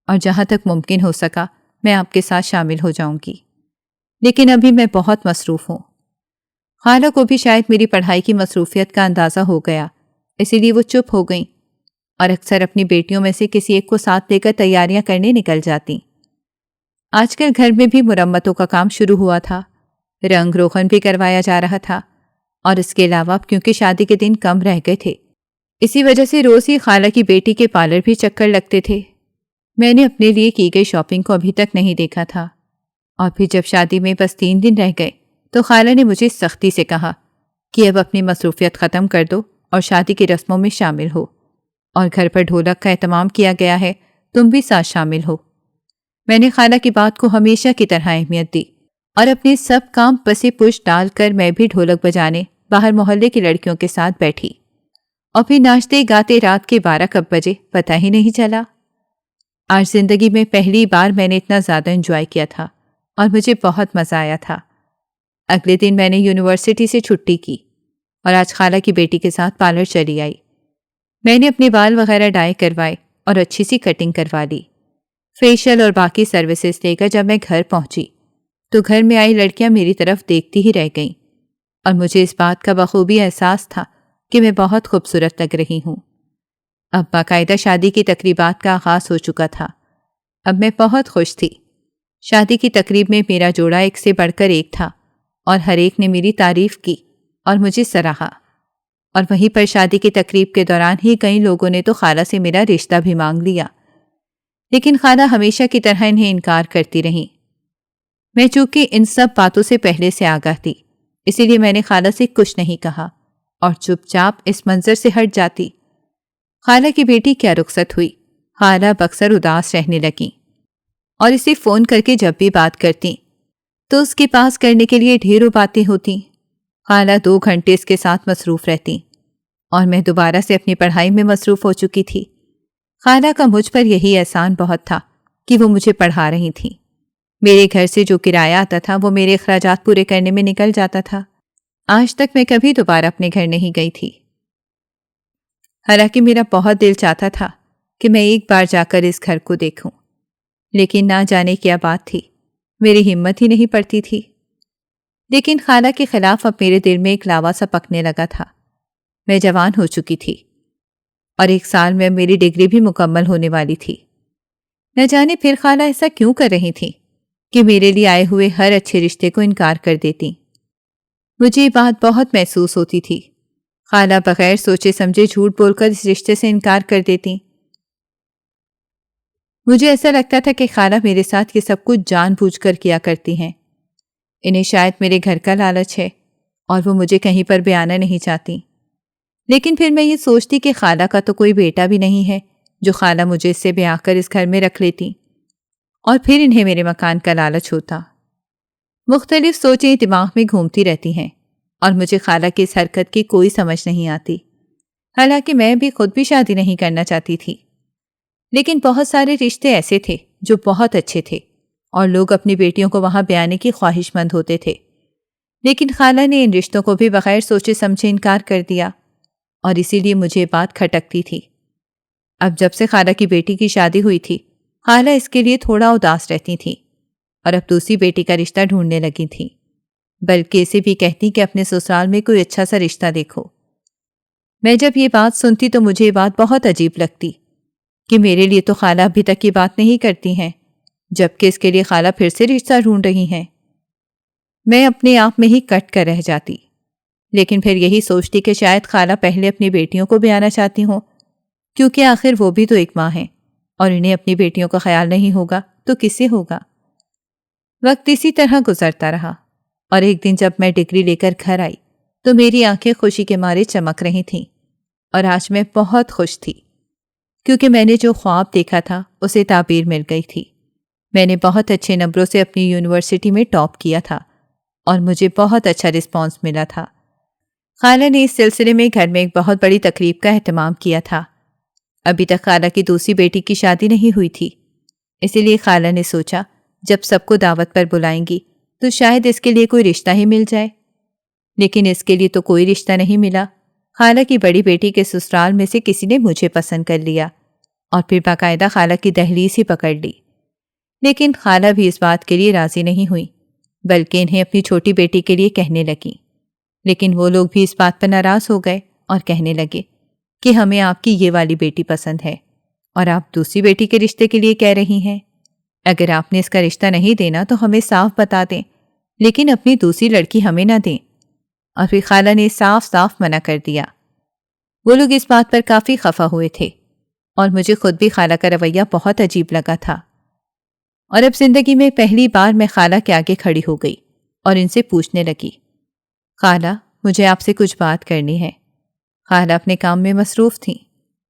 اور جہاں تک ممکن ہو سکا میں آپ کے ساتھ شامل ہو جاؤں گی، لیکن ابھی میں بہت مصروف ہوں۔ خالہ کو بھی شاید میری پڑھائی کی مصروفیت کا اندازہ ہو گیا، اسی لیے وہ چپ ہو گئیں اور اکثر اپنی بیٹیوں میں سے کسی ایک کو ساتھ لے کر تیاریاں کرنے نکل جاتی۔ آج کل گھر میں بھی مرمتوں کا کام شروع ہوا تھا، رنگ روغن بھی کروایا جا رہا تھا، اور اس کے علاوہ کیونکہ شادی کے دن کم رہ گئے تھے، اسی وجہ سے روز ہی خالہ کی بیٹی کے پارلر بھی چکر لگتے تھے۔ میں نے اپنے لیے کی گئی شاپنگ کو ابھی تک نہیں دیکھا تھا، اور پھر جب شادی میں بس 3 دن رہ گئے تو خالہ نے مجھے سختی سے کہا کہ اب اپنی مصروفیت ختم کر دو اور شادی کی رسموں میں شامل ہو، اور گھر پر ڈھولک کا اہتمام کیا گیا ہے، تم بھی ساتھ شامل ہو۔ میں نے خالہ کی بات کو ہمیشہ کی طرح اہمیت دی اور اپنے سب کام پسے پش ڈال کر میں بھی ڈھولک بجانے باہر محلے کی لڑکیوں کے ساتھ بیٹھی، اور پھر ناچتے گاتے رات کے 12 کب بجے پتہ ہی نہیں چلا۔ آج زندگی میں پہلی بار میں نے اتنا زیادہ انجوائے کیا تھا اور مجھے بہت مزہ آیا تھا۔ اگلے دن میں نے یونیورسٹی سے چھٹی کی اور آج خالہ کی بیٹی کے ساتھ پارلر چلی آئی۔ میں نے اپنے بال وغیرہ ڈائی کروائے اور اچھی سی کٹنگ کروا لی۔ فیشل اور باقی سروسز لے کر جب میں گھر پہنچی تو گھر میں آئی لڑکیاں میری طرف دیکھتی ہی رہ گئیں، اور مجھے اس بات کا بخوبی احساس تھا کہ میں بہت خوبصورت لگ رہی ہوں۔ اب باقاعدہ شادی کی تقریبات کا آغاز ہو چکا تھا۔ اب میں بہت خوش تھی۔ شادی کی تقریب میں میرا جوڑا ایک سے بڑھ کر ایک تھا، اور ہر ایک نے میری تعریف کی اور مجھے سراہا۔ اور وہیں پر شادی کی تقریب کے دوران ہی کئی لوگوں نے تو خالہ سے میرا رشتہ بھی مانگ لیا، لیکن خالہ ہمیشہ کی طرح انہیں انکار کرتی رہیں۔ میں چونکہ ان سب باتوں سے پہلے سے آگاہ تھی، اسی لیے میں نے خالہ سے کچھ نہیں کہا اور چپ چاپ اس منظر سے ہٹ جاتی۔ خالہ کی بیٹی کیا رخصت ہوئی، خالہ اکثر اداس رہنے لگیں اور اسے فون کر کے جب بھی بات کرتی تو اس کے پاس کرنے کے لیے ڈھیروں باتیں ہوتی۔ خالہ 2 گھنٹے اس کے ساتھ مصروف رہتی اور میں دوبارہ سے اپنی پڑھائی میں مصروف ہو چکی تھی۔ خالہ کا مجھ پر یہی احسان بہت تھا کہ وہ مجھے پڑھا رہی تھیں۔ میرے گھر سے جو کرایہ آتا تھا وہ میرے اخراجات پورے کرنے میں نکل جاتا تھا۔ آج تک میں کبھی دوبارہ اپنے گھر نہیں گئی تھی، حالانکہ میرا بہت دل چاہتا تھا کہ میں ایک بار جا کر اس گھر کو دیکھوں، لیکن نہ جانے کیا بات تھی، میری ہمت ہی نہیں پڑتی تھی۔ لیکن خالہ کے خلاف اب میرے دل میں ایک لاوا سا پکنے لگا تھا۔ میں جوان ہو چکی تھی اور 1 سال میں میری ڈگری بھی مکمل ہونے والی تھی۔ نہ جانے پھر خالہ ایسا کیوں کر رہی تھی کہ میرے لیے آئے ہوئے ہر اچھے رشتے کو انکار کر دیتی۔ مجھے یہ بات بہت محسوس ہوتی تھی۔ خالہ بغیر سوچے سمجھے جھوٹ بول کر اس رشتے سے انکار کر دیتی۔ مجھے ایسا لگتا تھا کہ خالہ میرے ساتھ یہ سب کچھ جان بوجھ کر کیا کرتی ہیں۔ انہیں شاید میرے گھر کا لالچ ہے اور وہ مجھے کہیں پر بھی آنا نہیں چاہتی۔ لیکن پھر میں یہ سوچتی کہ خالہ کا تو کوئی بیٹا بھی نہیں ہے جو خالہ مجھے اس سے بیاہ کر اس گھر میں رکھ لیتی، اور پھر انہیں میرے مکان کا لالچ ہوتا۔ مختلف سوچیں دماغ میں گھومتی رہتی ہیں اور مجھے خالہ کی اس حرکت کی کوئی سمجھ نہیں آتی۔ حالانکہ میں بھی خود بھی شادی نہیں کرنا چاہتی تھی، لیکن بہت سارے رشتے ایسے تھے جو بہت اچھے تھے اور لوگ اپنی بیٹیوں کو وہاں بیانے کی خواہش مند ہوتے تھے۔ لیکن خالہ نے ان رشتوں کو بھی بغیر سوچے سمجھے انکار کر دیا، اور اسی لیے مجھے یہ بات کھٹکتی تھی۔ اب جب سے خالہ کی بیٹی کی شادی ہوئی تھی، خالہ اس کے لیے تھوڑا اداس رہتی تھیں اور اب دوسری بیٹی کا رشتہ ڈھونڈنے لگی تھیں، بلکہ اسے بھی کہتی کہ اپنے سسرال میں کوئی اچھا سا رشتہ دیکھو۔ میں جب یہ بات سنتی تو مجھے یہ بات بہت عجیب لگتی کہ میرے لیے تو خالہ ابھی تک یہ بات نہیں کرتی ہیں، جبکہ اس کے لیے خالہ پھر سے رشتہ ڈھونڈ رہی ہیں۔ میں اپنے آپ میں ہی کٹ کر رہ جاتی، لیکن پھر یہی سوچتی کہ شاید خالہ پہلے اپنی بیٹیوں کو بیانا چاہتی ہوں، کیونکہ آخر وہ بھی تو ایک ماں ہیں اور انہیں اپنی بیٹیوں کا خیال نہیں ہوگا تو کس سے ہوگا۔ وقت اسی طرح گزرتا رہا، اور ایک دن جب میں ڈگری لے کر گھر آئی تو میری آنکھیں خوشی کے مارے چمک رہی تھیں، اور آج میں بہت خوش تھی کیونکہ میں نے جو خواب دیکھا تھا اسے تعبیر مل گئی تھی۔ میں نے بہت اچھے نمبروں سے اپنی یونیورسٹی میں ٹاپ کیا تھا اور مجھے بہت اچھا رسپانس ملا تھا۔ خالہ نے اس سلسلے میں گھر میں ایک بہت بڑی تقریب کا اہتمام کیا تھا۔ ابھی تک خالہ کی دوسری بیٹی کی شادی نہیں ہوئی تھی، اسی لیے خالہ نے سوچا جب سب کو دعوت پر بلائیں گی تو شاید اس کے لیے کوئی رشتہ ہی مل جائے، لیکن اس کے لیے تو کوئی رشتہ نہیں ملا۔ خالہ کی بڑی بیٹی کے سسرال میں سے کسی نے مجھے پسند کر لیا اور پھر باقاعدہ خالہ کی دہلیز ہی پکڑ لی، لیکن خالہ بھی اس بات کے لیے راضی نہیں ہوئی، بلکہ انہیں اپنی چھوٹی بیٹی کے لیے کہنے لگیں۔ لیکن وہ لوگ بھی اس بات پر ناراض ہو گئے اور کہنے لگے کہ ہمیں آپ کی یہ والی بیٹی پسند ہے اور آپ دوسری بیٹی کے رشتے کے لیے کہہ رہی ہیں۔ اگر آپ نے اس کا رشتہ نہیں دینا تو ہمیں صاف بتا دیں، لیکن اپنی دوسری لڑکی ہمیں نہ دیں۔ اور پھر خالہ نے صاف صاف منع کر دیا۔ وہ لوگ اس بات پر کافی خفا ہوئے تھے اور مجھے خود بھی خالہ کا رویہ بہت عجیب لگا تھا، اور اب زندگی میں پہلی بار میں خالہ کے آگے کھڑی ہو گئی اور ان سے پوچھنے لگی، خالہ مجھے آپ سے کچھ بات کرنی ہے۔ خالہ اپنے کام میں مصروف تھیں،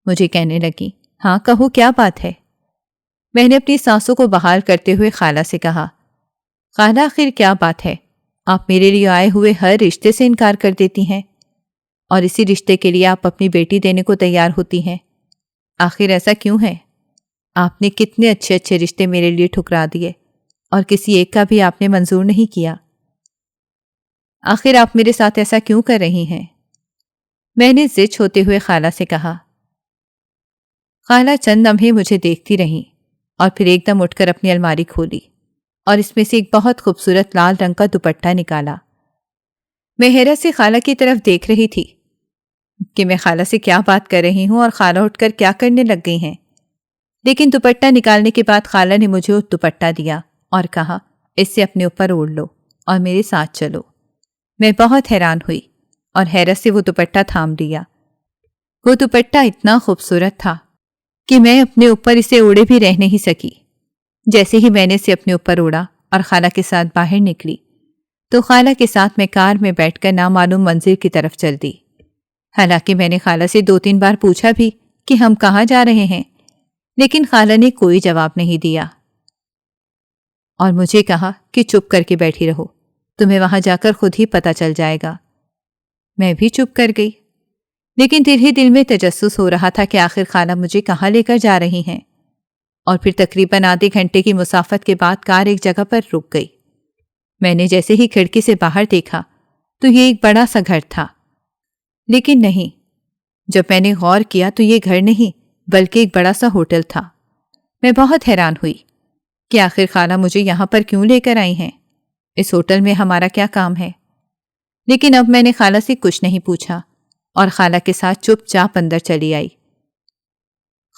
مجھے کہنے لگی، ہاں کہو کیا بات ہے؟ میں نے اپنی سانسوں کو بحال کرتے ہوئے خالہ سے کہا، خالہ آخر کیا بات ہے؟ آپ میرے لیے آئے ہوئے ہر رشتے سے انکار کر دیتی ہیں اور اسی رشتے کے لیے آپ اپنی بیٹی دینے کو تیار ہوتی ہیں۔ آخر ایسا کیوں ہے؟ آپ نے کتنے اچھے اچھے رشتے میرے لیے ٹھکرا دیے اور کسی ایک کا بھی آپ نے منظور نہیں کیا۔ آخر آپ میرے ساتھ ایسا کیوں کر رہی ہیں؟ میں نے ضد ہوتے ہوئے خالہ سے کہا۔ خالہ چند لمحے مجھے دیکھتی رہیں اور پھر ایک دم اٹھ کر اپنی الماری کھولی اور اس میں سے ایک بہت خوبصورت لال رنگ کا دوپٹہ نکالا۔ میں حیرت سے خالہ کی طرف دیکھ رہی تھی کہ میں خالہ سے کیا بات کر رہی ہوں اور خالہ اٹھ کر کیا کرنے لگ گئی ہیں، لیکن دوپٹہ نکالنے کے بعد خالہ نے مجھے وہ دوپٹہ دیا اور کہا، اس سے اپنے اوپر اوڑھ لو اور میرے ساتھ چلو۔ میں بہت حیران ہوئی اور حیرت سے وہ دوپٹہ تھام لیا۔ وہ دوپٹہ اتنا خوبصورت تھا کہ میں اپنے اوپر اسے اوڑھے بھی رہ نہیں سکی۔ جیسے ہی میں نے اسے اپنے اوپر اوڑھا اور خالہ کے ساتھ باہر نکلی تو خالہ کے ساتھ میں کار میں بیٹھ کر نامعلوم منزل کی طرف چل دی۔ حالانکہ میں نے خالہ سے 2-3 بار پوچھا بھی کہ ہم کہاں جا رہے ہیں، لیکن خالہ نے کوئی جواب نہیں دیا اور مجھے کہا کہ چپ کر کے بیٹھی رہو، تمہیں وہاں جا کر خود ہی پتہ چل جائے گا۔ میں بھی چپ کر گئی، لیکن دل ہی دل میں تجسس ہو رہا تھا کہ آخر خالہ مجھے کہاں لے کر جا رہی ہیں۔ اور پھر تقریباً آدھے گھنٹے کی مسافت کے بعد کار ایک جگہ پر رک گئی۔ میں نے جیسے ہی کھڑکی سے باہر دیکھا تو یہ ایک بڑا سا گھر تھا، لیکن نہیں، جب میں نے غور کیا تو یہ گھر نہیں بلکہ ایک بڑا سا ہوٹل تھا۔ میں بہت حیران ہوئی کہ آخر خالہ مجھے یہاں پر کیوں لے کر آئی ہیں، اس ہوٹل میں ہمارا کیا کام ہے؟ لیکن اب میں نے خالہ سے کچھ نہیں پوچھا اور خالہ کے ساتھ چپ چاپ اندر چلی آئی۔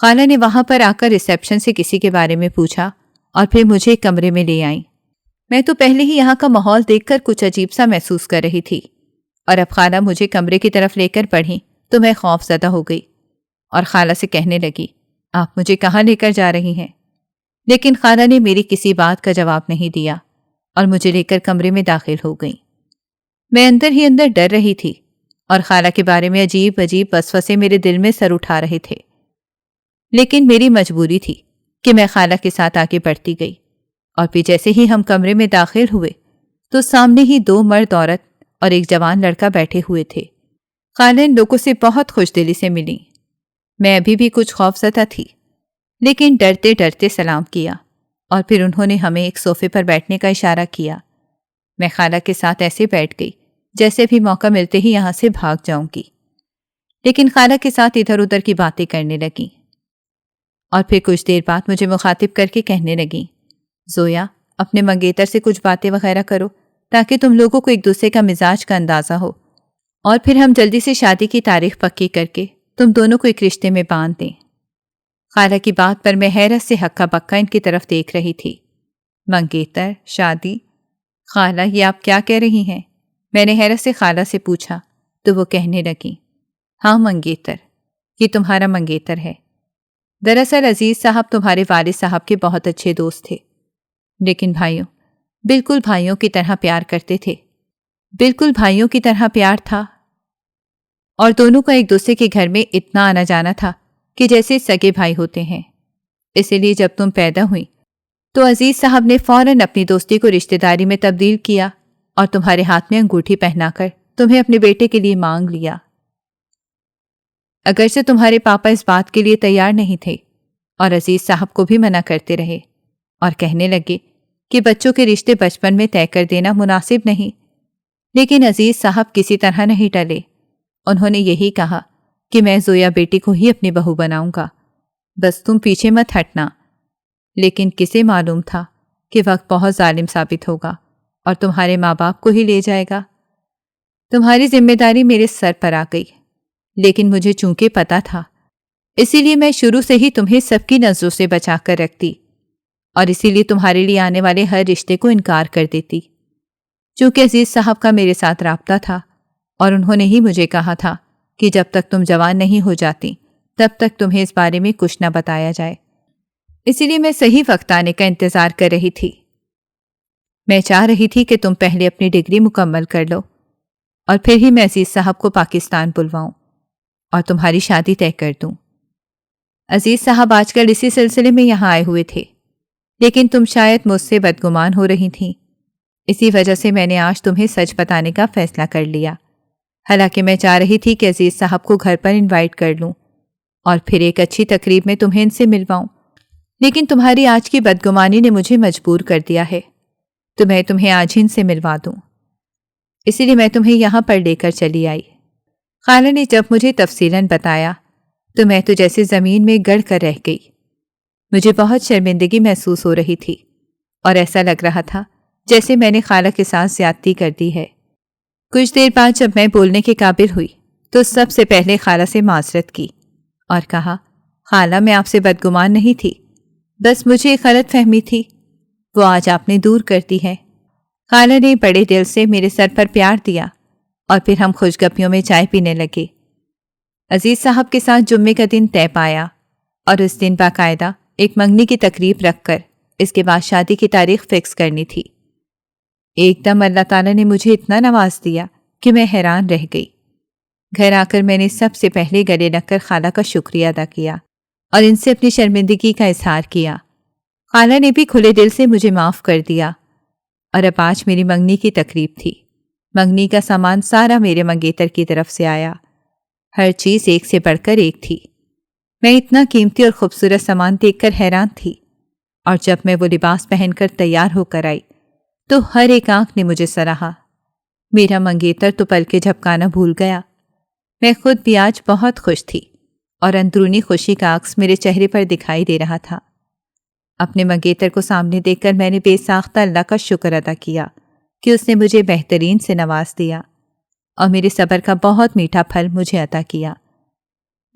خالہ نے وہاں پر آ کر ریسیپشن سے کسی کے بارے میں پوچھا اور پھر مجھے ایک کمرے میں لے آئیں۔ میں تو پہلے ہی یہاں کا ماحول دیکھ کر کچھ عجیب سا محسوس کر رہی تھی، اور اب خالہ مجھے کمرے کی طرف لے کر بڑھیں تو میں خوف زدہ ہو گئی اور خالہ سے کہنے لگی، آپ مجھے کہاں لے کر جا رہی ہیں؟ لیکن خالہ نے میری کسی بات کا جواب نہیں دیا اور مجھے لے کر کمرے میں داخل ہو گئیں۔ میں اندر ہی اندر ڈر رہی تھی اور خالہ کے بارے میں عجیب عجیب وسوسے میرے دل میں سر اٹھا رہے تھے، لیکن میری مجبوری تھی کہ میں خالہ کے ساتھ آگے بڑھتی گئی، اور پھر جیسے ہی ہم کمرے میں داخل ہوئے تو سامنے ہی 2 مرد عورت اور ایک جوان لڑکا بیٹھے ہوئے تھے۔ خالہ ان لوگوں سے بہت خوش دلی سے ملی۔ میں ابھی بھی کچھ خوف زدہ تھی، لیکن ڈرتے ڈرتے سلام کیا، اور پھر انہوں نے ہمیں ایک صوفے پر بیٹھنے کا اشارہ کیا۔ میں خالہ کے ساتھ ایسے بیٹھ گئی جیسے بھی موقع ملتے ہی یہاں سے بھاگ جاؤں گی، لیکن خالہ کے ساتھ ادھر ادھر کی باتیں کرنے لگیں، اور پھر کچھ دیر بعد مجھے مخاطب کر کے کہنے لگیں، زویا اپنے منگیتر سے کچھ باتیں وغیرہ کرو تاکہ تم لوگوں کو ایک دوسرے کا مزاج کا اندازہ ہو، اور پھر ہم جلدی سے شادی کی تاریخ پکی کر کے تم دونوں کو ایک رشتے میں باندھ دیں۔ خالہ کی بات پر میں حیرت سے ہکا بکا ان کی طرف دیکھ رہی تھی۔ منگیتر، شادی؟ خالہ یہ آپ کیا کہہ رہی ہیں؟ میں نے حیرت سے خالہ سے پوچھا تو وہ کہنے لگیں، ہاں منگیتر، یہ تمہارا منگیتر ہے۔ دراصل عزیز صاحب تمہارے والد صاحب کے بہت اچھے دوست تھے، لیکن بھائیوں، بالکل بھائیوں کی طرح پیار کرتے تھے، بالکل بھائیوں کی طرح پیار تھا، اور دونوں کا ایک دوسرے کے گھر میں اتنا آنا جانا تھا کہ جیسے سگے بھائی ہوتے ہیں۔ اسی لیے جب تم پیدا ہوئی تو عزیز صاحب نے فوراً اپنی دوستی کو رشتہ داری میں تبدیل کیا اور تمہارے ہاتھ میں انگوٹھی پہنا کر تمہیں اپنے بیٹے کے لیے مانگ لیا۔ اگرچہ تمہارے پاپا اس بات کے لیے تیار نہیں تھے اور عزیز صاحب کو بھی منع کرتے رہے اور کہنے لگے کہ بچوں کے رشتے بچپن میں طے کر دینا مناسب نہیں، لیکن عزیز صاحب کسی طرح نہیں ٹلے۔ انہوں نے یہی کہا کہ میں زویا بیٹی کو ہی اپنی بہو بناؤں گا، بس تم پیچھے مت ہٹنا۔ لیکن کسے معلوم تھا کہ وقت بہت ظالم ثابت ہوگا اور تمہارے ماں باپ کو ہی لے جائے گا۔ تمہاری ذمہ داری میرے سر پر آ گئی، لیکن مجھے چونکہ پتا تھا، اسی لیے میں شروع سے ہی تمہیں سب کی نظروں سے بچا کر رکھتی، اور اسی لیے تمہارے لیے آنے والے ہر رشتے کو انکار کر دیتی۔ چونکہ عزیز صاحب کا میرے ساتھ رابطہ تھا اور انہوں نے ہی مجھے کہا تھا کہ جب تک تم جوان نہیں ہو جاتی تب تک تمہیں اس بارے میں کچھ نہ بتایا جائے، اسی لیے میں صحیح وقت آنے کا انتظار کر رہی تھی۔ میں چاہ رہی تھی کہ تم پہلے اپنی ڈگری مکمل کر لو اور پھر ہی میں عزیز صاحب کو پاکستان بلواؤں اور تمہاری شادی طے کر دوں۔ عزیز صاحب آج کل اسی سلسلے میں یہاں آئے ہوئے تھے، لیکن تم شاید مجھ سے بدگمان ہو رہی تھیں، اسی وجہ سے میں نے آج تمہیں سچ بتانے کا فیصلہ کر لیا۔ حالانکہ میں چاہ رہی تھی کہ عزیز صاحب کو گھر پر انوائٹ کر لوں اور پھر ایک اچھی تقریب میں تمہیں ان سے ملواؤں، لیکن تمہاری آج کی بدگمانی نے مجھے مجبور کر دیا ہے، تو میں تمہیں آج ہی ان سے ملوا دوں، اسی لیے میں تمہیں یہاں پر لے کر چلی آئی۔ خالہ نے جب مجھے تفصیلاً بتایا تو میں تو جیسے زمین میں گڑ کر رہ گئی۔ مجھے بہت شرمندگی محسوس ہو رہی تھی اور ایسا لگ رہا تھا جیسے میں نے خالہ کے ساتھ زیادتی کر دی ہے۔ کچھ دیر بعد جب میں بولنے کے قابل ہوئی تو سب سے پہلے خالہ سے معذرت کی اور کہا، خالہ میں آپ سے بدگمان نہیں تھی، بس مجھے ایک غلط فہمی تھی، وہ آج آپ نے دور کر دی ہے۔ خالہ نے بڑے دل سے میرے سر پر پیار دیا اور پھر ہم خوش گپیوں میں چائے پینے لگے۔ عزیز صاحب کے ساتھ جمعے کا دن طے پایا اور اس دن باقاعدہ ایک منگنی کی تقریب رکھ کر اس کے بعد شادی کی تاریخ فکس کرنی تھی۔ ایک دم اللہ تعالیٰ نے مجھے اتنا نواز دیا کہ میں حیران رہ گئی۔ گھر آ کر میں نے سب سے پہلے گلے لگ کر خالہ کا شکریہ ادا کیا اور ان سے اپنی شرمندگی کا اظہار کیا۔ خالہ نے بھی کھلے دل سے مجھے معاف کر دیا، اور اب آج میری منگنی کی تقریب تھی۔ منگنی کا سامان سارا میرے منگیتر کی طرف سے آیا، ہر چیز ایک سے بڑھ کر ایک تھی۔ میں اتنا قیمتی اور خوبصورت سامان دیکھ کر حیران تھی، اور جب میں وہ لباس پہن کر تیار ہو کر آئی تو ہر ایک آنکھ نے مجھے سراہا۔ میرا منگیتر تو پل کے جھپکانا بھول گیا۔ میں خود بھی آج بہت خوش تھی اور اندرونی خوشی کا عکس میرے چہرے پر دکھائی دے رہا تھا۔ اپنے منگیتر کو سامنے دیکھ کر میں نے بے ساختہ اللہ کا شکر ادا کیا کہ اس نے مجھے بہترین سے نواز دیا اور میرے صبر کا بہت میٹھا پھل مجھے عطا کیا۔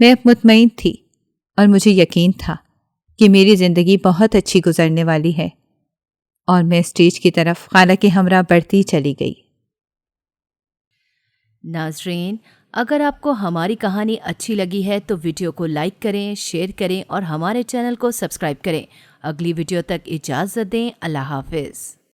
میں اب مطمئن تھی اور مجھے یقین تھا کہ میری زندگی بہت اچھی گزرنے والی ہے۔ اور میں اسٹیج کی طرف خالہ کے ہمراہ بڑھتی چلی گئی۔ ناظرین، اگر آپ کو ہماری کہانی اچھی لگی ہے تو ویڈیو کو لائک کریں، شیئر کریں اور ہمارے چینل کو سبسکرائب کریں۔ اگلی ویڈیو تک اجازت دیں۔ اللہ حافظ۔